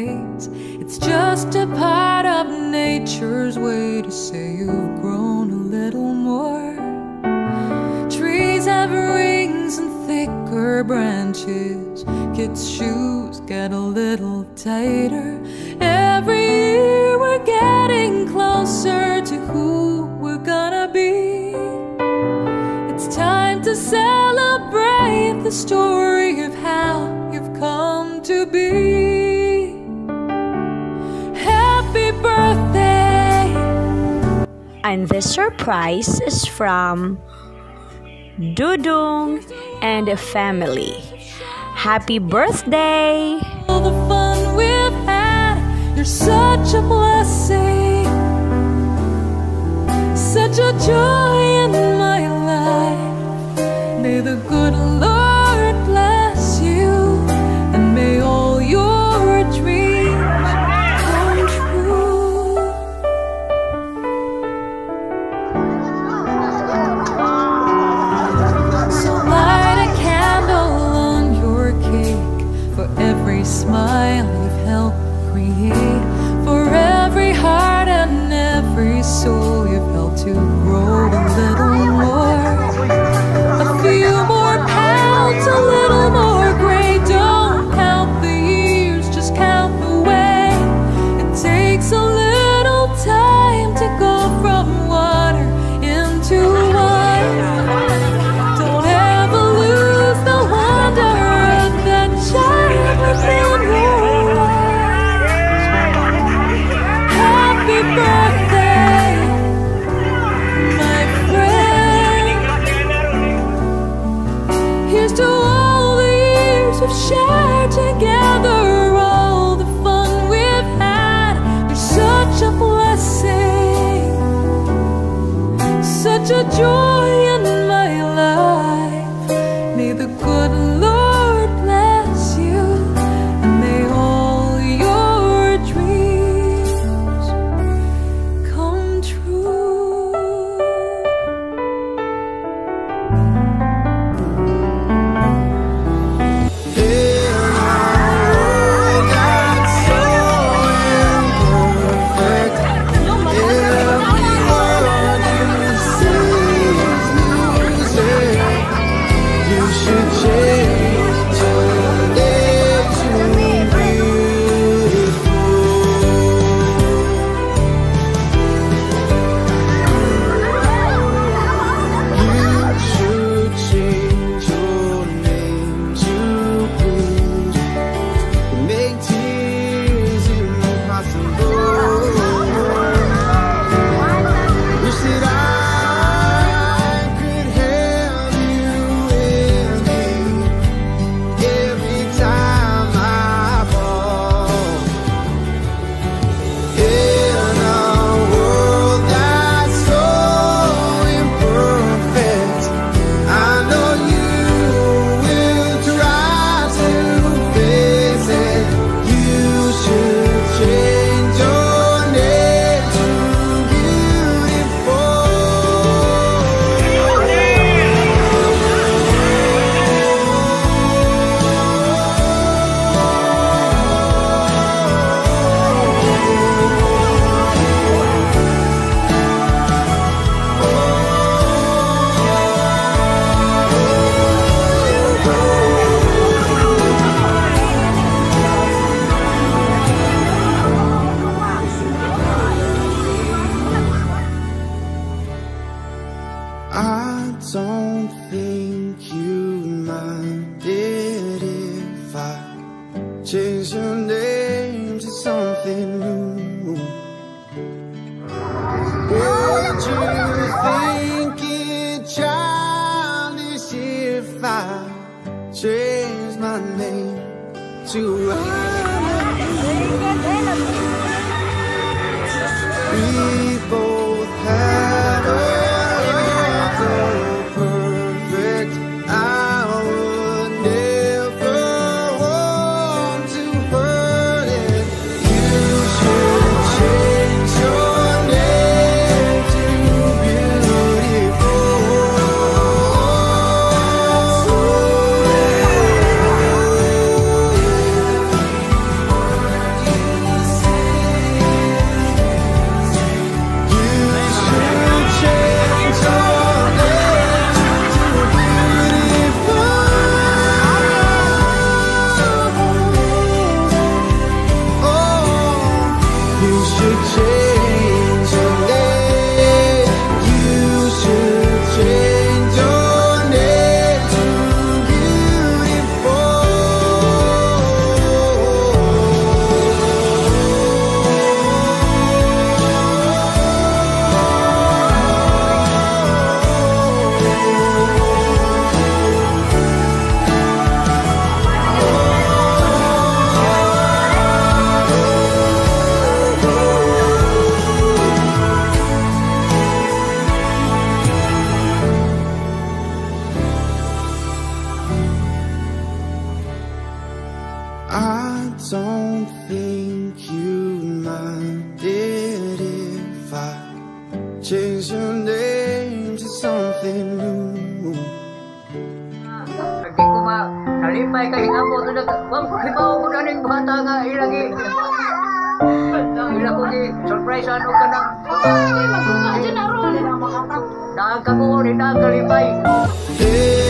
ways. It's just a part of nature's way to say you've grown a little more. Trees have rings and thicker branches. Kids' shoes get a little tighter. Every year we're getting closer to who we're gonna be. It's time to celebrate the story of how you've come to be. Happy birthday! And this surprise is from Dudung and the family. Happy birthday! All the fun we've had, you're such a blessing, such a joy in my life. May the good Lord bless you, and may all your dreams come true. So light a candle on your cake for every smile you've helped create, for every heart and every soul you've helped to grow a little more. A few more pounds, a little more gray. Don't count the years, just count the way. It takes a little time to go from water into wine. Don't ever lose the wonder of that child within you. Happy birthday, my friend. Here's to all the years we've shared together, all the fun we've had. You're such a blessing, such a joy in my life. May the good Lord bless you, and may all your dreams come true. I don't think you minded if I change your name to something new. Would you think it childish if I change my name to we both have a perfect. I would never want to hurt it. You should change your name to beautiful. don't think you mind it if I change your name to something new. Hindi ko kalipay kay amo to wag hibaw ko na ning bata nga ilagi. Ila ko ni surprise ano ka nang Magbuka dyan, Aron. Daghang KAGUOL, daghang kalipay. Hey,